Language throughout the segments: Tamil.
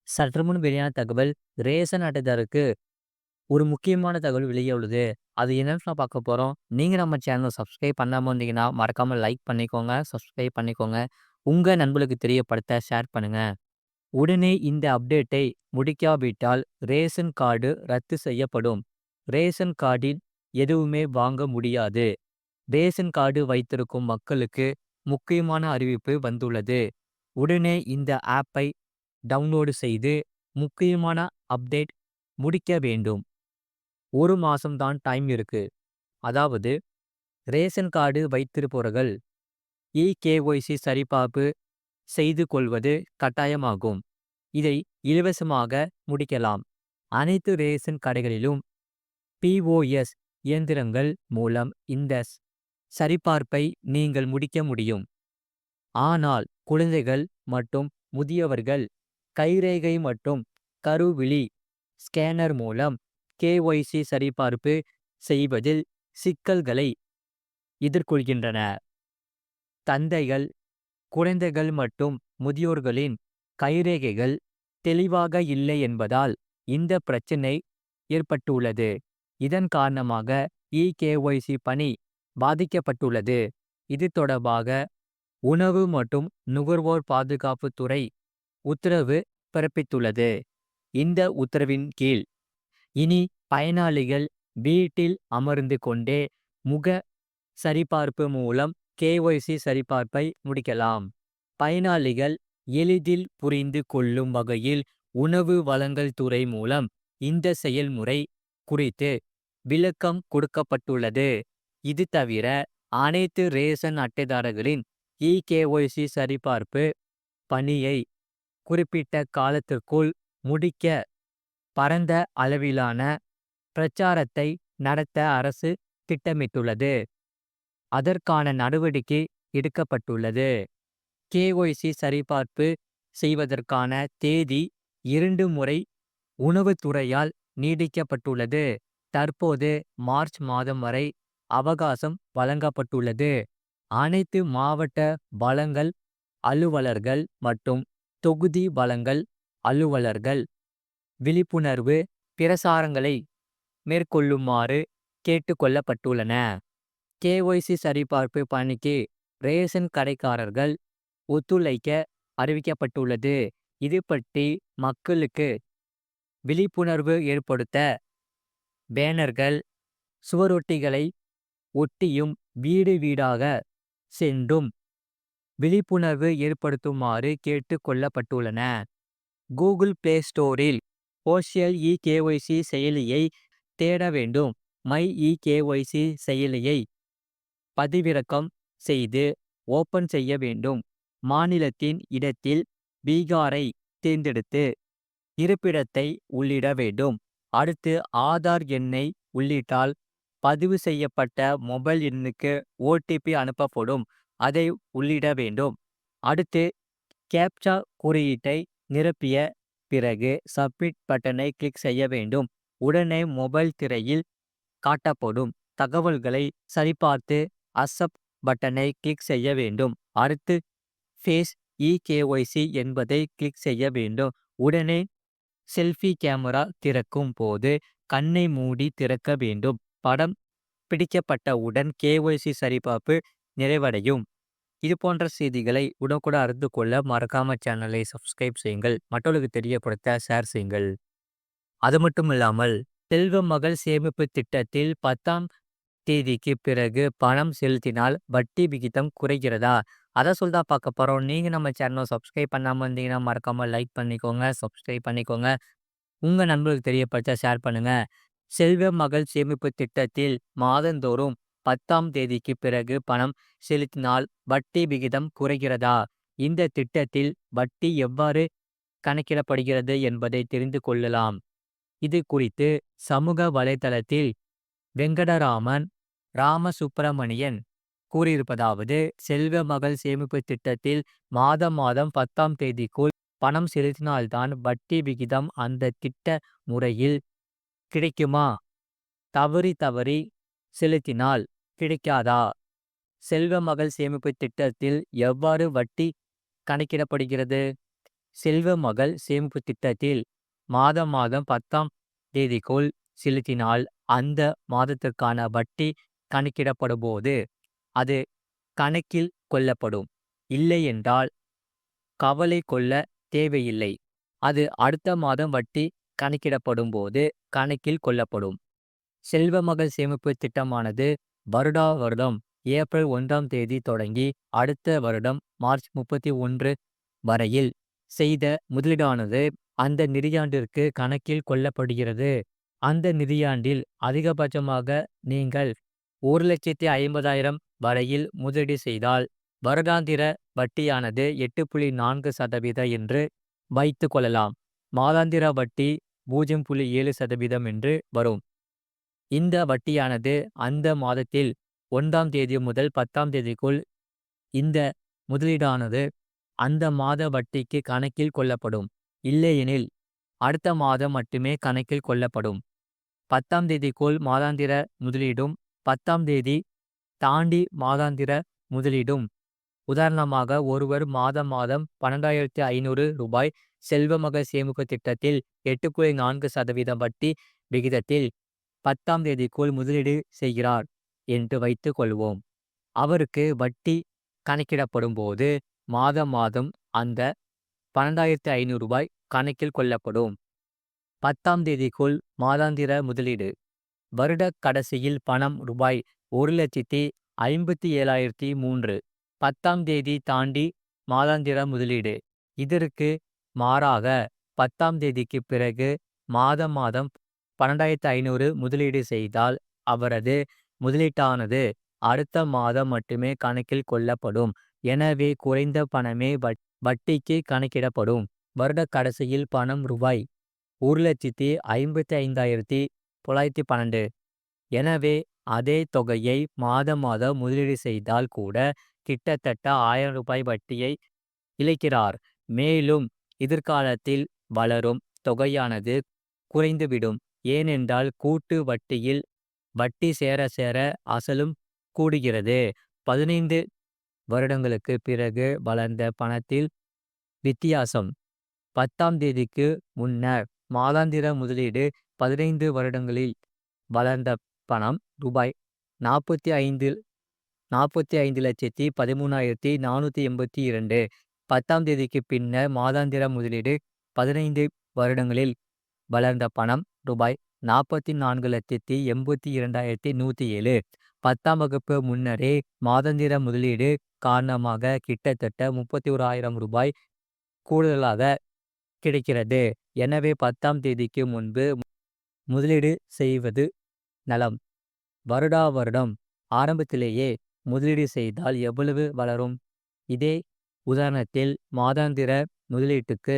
சற்றுமுன் வெளியான தகவல். ரேஷன் அட்டைதாரருக்கு ஒரு முக்கியமான தகவல் வெளியே உள்ளது. அது என்னன்னு நான் பார்க்க போறோம். நீங்க நம்ம சேனல சப்ஸ்கிரைப் பண்ணாம இருந்தீங்கன்னா, மறக்காம லைக் பண்ணிக்கோங்க, சப்ஸ்கிரைப் பண்ணிக்கோங்க. உங்க நண்பர்களுக்கு தெரியப்படுத்த ஷேர் பண்ணுங்க. உடனே இந்த அப்டேட்டை முடிக்காவிட்டால் ரேஷன் கார்டு ரத்து செய்யப்படும். ரேஷன் கார்டில் எதுவுமே வாங்க முடியாது. ரேஷன் கார்டு வைத்திருக்கும் மக்களுக்கு முக்கியமான அறிவிப்பு வந்துள்ளது. உடனே இந்த ஆப்பை டவுன்லோடு செய்து முக்கியமான அப்டேட் முடிக்க வேண்டும். 1 மாசம் தான் டைம் இருக்கு. அதாவது ரேஷன் கார்டு வைத்திருப்பவர்கள் இகேஒய்சி சரிபார்ப்பு செய்து கொள்வது கட்டாயமாகும். இதை இலவசமாக முடிக்கலாம். அனைத்து ரேஷன் கடைகளிலும் பிஓஎஸ் இயந்திரங்கள் மூலம் இந்த சரிபார்ப்பை நீங்கள் முடிக்க முடியும். ஆனால் குழந்தைகள் மற்றும் முதியவர்கள் கைரேகை மற்றும் கருவிழி ஸ்கேனர் மூலம் கேஒய்சி சரிபார்ப்பு செய்வதில் சிக்கல்களை எதிர்கொள்கின்றன. தந்தைகள், குழந்தைகள் மற்றும் முதியோர்களின் கைரேகைகள் தெளிவாக இல்லை என்பதால் இந்த பிரச்சினை ஏற்பட்டுள்ளது. இதன் காரணமாக இகேஒய்சி பணி பாதிக்கப்பட்டுள்ளது. இது தொடர்பாக உணவு மற்றும் நுகர்வோர் பாதுகாப்பு துறை உத்தரவு பிறப்பித்துள்ளது. இந்த உத்தரவின் கீழ் இனி பயனாளிகள் வீட்டில் அமர்ந்து கொண்டே முக சரிபார்ப்பு மூலம் கேஒய்சி சரிபார்ப்பை முடிக்கலாம். பயனாளிகள் எளிதில் புரிந்து கொள்ளும் வகையில் உணவு வழங்கல் துறை மூலம் இந்த செயல்முறை குறித்து விளக்கம் கொடுக்கப்பட்டுள்ளது. இது தவிர அனைத்து ரேஷன் அட்டைதாரர்களின் இகேஒய்சி சரிபார்ப்பு பணியை குறிப்பிட்ட காலத்திற்குள் முடிக்க பரந்த அளவிலான பிரச்சாரத்தை நடத்த அரசு திட்டமிட்டுள்ளது. அதற்கான நடவடிக்கை எடுக்கப்பட்டுள்ளது. கேஒய்சி சரிபார்ப்பு செய்வதற்கான தேதி 2 முறை உணவுத்துறையால் நீடிக்கப்பட்டுள்ளது. தற்போது மார்ச் மாதம் வரை அவகாசம் வழங்கப்பட்டுள்ளது. அனைத்து மாவட்ட வழங்கல் அலுவலர்கள் மற்றும் தொகுதி வழங்கல் அலுவலர்கள் விழிப்புணர்வு பிரசாரங்களை மேற்கொள்ளுமாறு கேட்டுக்கொள்ளப்பட்டுள்ளன. கேஒய்சி சரிபார்ப்பு பணிக்கு ரேஷன் கடைக்காரர்கள் ஒத்துழைக்க அறிவிக்கப்பட்டுள்ளது. இது பற்றி மக்களுக்கு விழிப்புணர்வு ஏற்படுத்த பேனர்கள், சுவரொட்டிகளை ஒட்டியும் வீடு வீடாக சென்றும் விழிப்புணர்வு ஏற்படுத்துமாறு கேட்டுக் கொள்ளப்பட்டுள்ளன. கூகுள் பிளே ஸ்டோரில் சோஷியல் இகேஒய்சி செயலியை தேட வேண்டும். மை இகேஒய்சி செயலியை பதிவிறக்கம் செய்து ஓபன் செய்ய வேண்டும். மாநிலத்தின் இடத்தில் பீகாரை தேர்ந்தெடுத்து இருப்பிடத்தை உள்ளிட வேண்டும். அடுத்து ஆதார் எண்ணை உள்ளிட்டால் பதிவு செய்யப்பட்ட மொபைல் எண்ணுக்கு ஓடிபி அனுப்பப்படும். அதை உள்ளிட வேண்டும். அடுத்து கேப்சா குறியீட்டை நிரப்பிய பிறகு சப்மிட் பட்டனை கிளிக் செய்ய வேண்டும். உடனே மொபைல் திரையில் காட்டப்படும் தகவல்களை சரிபார்த்து அக்செப்ட் பட்டனை கிளிக் செய்ய வேண்டும். அடுத்து ஃபேஸ் இகேஒய்சி என்பதை கிளிக் செய்ய வேண்டும். உடனே செல்ஃபி கேமரா திறக்கும் போது கண்ணை மூடி திறக்க வேண்டும். படம் பிடிக்கப்பட்டவுடன் கேஒய்சி சரிபார்ப்பு நிறைவடையும். இது போன்ற செய்திகளை உடனுக்குடன் அறிந்து கொள்ள மறக்காம சேனலை சப்ஸ்கிரைப் செய்யுங்கள். மற்றவர்களுக்கு தெரியப்படுத்த ஷேர் செய்யுங்கள். அது மட்டும் இல்லாமல் செல்வ மகள் சேமிப்பு திட்டத்தில் 10ஆம் தேதிக்கு பிறகு பணம் செலுத்தினால் வட்டி விகிதம் குறைகிறதா? அதை சொல்லிதான் பார்க்க போறோம். நீங்க நம்ம சேனலை சப்ஸ்கிரைப் பண்ணாம இருந்தீங்கன்னா மறக்காம லைக் பண்ணிக்கோங்க, சப்ஸ்கிரைப் பண்ணிக்கோங்க. உங்க நண்பர்களுக்கு தெரியப்படுத்த ஷேர் பண்ணுங்க. செல்வ மகள் சேமிப்பு திட்டத்தில் மாதந்தோறும் 10ஆம் தேதிக்கு பிறகு பணம் செலுத்தினால் வட்டி விகிதம் குறைகிறதா? இந்த திட்டத்தில் வட்டி எவ்வாறு கணக்கிடப்படுகிறது என்பதை தெரிந்து கொள்ளலாம். இது குறித்து சமூக வலைதளத்தில் வெங்கடராமன் ராமசுப்பிரமணியன் கூறியிருப்பதாவது: செல்வ மகள் சேமிப்பு திட்டத்தில் மாதம் 10ஆம் தேதிக்குள் பணம் செலுத்தினால்தான் வட்டி விகிதம் அந்த திட்ட முறையில் கிடைக்குமா? தவறி செலுத்தினால் கிடைக்காதா? செல்வ மகள் சேமிப்பு திட்டத்தில் எவ்வாறு வட்டி கணக்கிடப்படுகிறது? செல்வ மகள் சேமிப்பு திட்டத்தில் மாதம் மாதம் 10ஆம் தேதிக்குள் செலுத்தினால் அந்த மாதத்திற்கான வட்டி கணக்கிடப்படும்போது அது கணக்கில் கொள்ளப்படும். இல்லையென்றால் கவலை கொள்ள தேவையில்லை. அது அடுத்த மாதம் வட்டி கணக்கிடப்படும்போது கணக்கில் கொள்ளப்படும். செல்வமகள் சேமிப்பு திட்டமானது வருடா வருடம் ஏப்ரல் 1ஆம் தேதி தொடங்கி அடுத்த வருடம் மார்ச் 31 வரையில் செய்த முதலீடானது அந்த நிதியாண்டிற்கு கணக்கில் கொள்ளப்படுகிறது. அந்த நிதியாண்டில் அதிகபட்சமாக நீங்கள் 1,50,000 வரையில் முதலீடு செய்தால் வருடாந்திர வட்டியானது 8.4% என்று வைத்துக் கொள்ளலாம். மாதாந்திர வட்டி 0.7% என்று வரும். இந்த வட்டியானது அந்த மாதத்தில் 1ஆம் தேதி முதல் 10ஆம் தேதிக்குள் இந்த முதலீடானது அந்த மாத வட்டிக்கு கணக்கில் கொள்ளப்படும். இல்லையெனில் அடுத்த மாதம் மட்டுமே கணக்கில் கொள்ளப்படும். 10ஆம் தேதிக்குள் மாதாந்திர முதலீடும் 10ஆம் தேதி தாண்டி மாதாந்திர முதலீடும். உதாரணமாக ஒருவர் மாதம் மாதம் ரூ. 12,500 செல்வமகள் சேமிப்பு திட்டத்தில் 8.4% வட்டி விகிதத்தில் 10ஆம் தேதிக்குள் முதலீடு செய்கிறார் என்று வைத்துக் கொள்வோம். அவருக்கு வட்டி கணக்கிடப்படும்போது மாதம் மாதம் அந்த ரூ. 12,500 கணக்கில் கொள்ளப்படும். 10ஆம் தேதிக்குள் மாதாந்திர முதலீடு. வருட கடைசியில் பணம் ரூபாய் 1,57,003. 10ஆம் தேதி தாண்டி மாதாந்திர முதலீடு. இதற்கு மாறாக 10ஆம் தேதிக்கு பிறகு மாதம் மாதம் 12,500 முதலீடு செய்தால் அவரது முதலீட்டானது அடுத்த மாதம் மட்டுமே கணக்கில் கொள்ளப்படும். எனவே குறைந்த பணமே வட்டிக்கு கணக்கிடப்படும். வருட கடைசியில் பணம் ரூபாய் 1,55,912. எனவே அதே தொகையை மாதம் மாதம் முதலீடு செய்தால் கூட கிட்டத்தட்ட ரூ. 1000 வட்டியை இழக்கிறார். மேலும் எதிர்காலத்தில் வளரும் தொகையானது குறைந்துவிடும். ஏனென்றால் கூட்டு வட்டியில் வட்டி சேர சேர அசலும் கூடுகிறது. 15 வருடங்களுக்கு பிறகு வளர்ந்த பணத்தில் வித்தியாசம். 10ஆம் தேதிக்கு முன்னர் மாதாந்திர முதலீடு 15 வருடங்களில் வளர்ந்த பணம் ரூபாய் 45,13,482. 10ஆம் தேதிக்கு பின்னர் மாதாந்திர முதலீடு 15 வருடங்களில் வளர்ந்த பணம் ரூபாய் 44,82,107. 10ஆம் வகுப்பு முன்னரே மாதாந்திர முதலீடு காரணமாக கிட்டத்தட்ட ரூ. 31,000 கூடுதலாக கிடைக்கிறது. எனவே 10ஆம் தேதிக்கு முன்பு முதலீடு செய்வது நலம். வருடா வருடம் ஆரம்பத்திலேயே முதலீடு செய்தால் எவ்வளவு வளரும்? இதே உதாரணத்தில் மாதாந்திர முதலீட்டுக்கு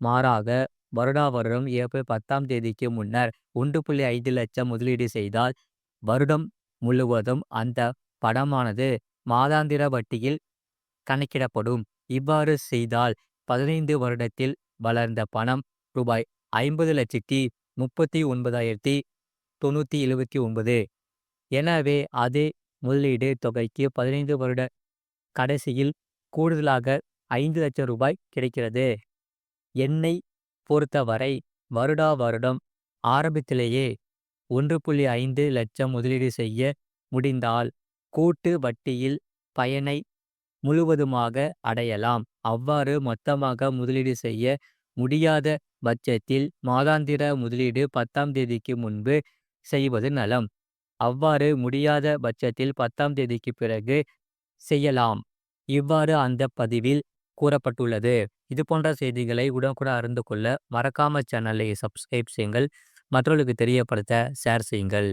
மாறாக வருடா வருடம் ஏப்ரல் 10ஆம் தேதிக்கு முன்னர் 1.5 லட்சம் முதலீடு செய்தால் வருடம் முழுவதும் அந்த பணமானது மாதாந்திர வட்டியில் கணக்கிடப்படும். இவ்வாறு செய்தால் 15 வருடத்தில் வளர்ந்த பணம் ரூபாய் 50,39,979. எனவே அதே முதலீடு தொகைக்கு 15 வருட கடைசியில் கூடுதலாக ரூ. 5,00,000 கிடைக்கிறது. என்னை பொறுத்தவரை வருடா வருடம் ஆரம்பத்திலேயே 1.5 லட்சம் முதலீடு செய்ய முடிந்தால் கூட்டு வட்டியில் பயனை முழுவதுமாக அடையலாம். அவ்வாறு மொத்தமாக முதலீடு செய்ய முடியாத பட்சத்தில் மாதாந்திர முதலீடு 10ஆம் தேதிக்கு முன்பு செய்வது நலம். அவ்வாறு முடியாத பட்சத்தில் 10ஆம் தேதிக்கு பிறகு செய்யலாம். இவ்வாறு அந்த பதிவில் கூறப்பட்டுள்ளது. இது போன்ற செய்திகளை உடனுக்குடன் அறிந்து கொள்ள மறக்காம சேனலை சப்ஸ்கிரைப் செய்யுங்கள். மற்றவர்களுக்கு தெரியப்படுத்த ஷேர் செய்யுங்கள்.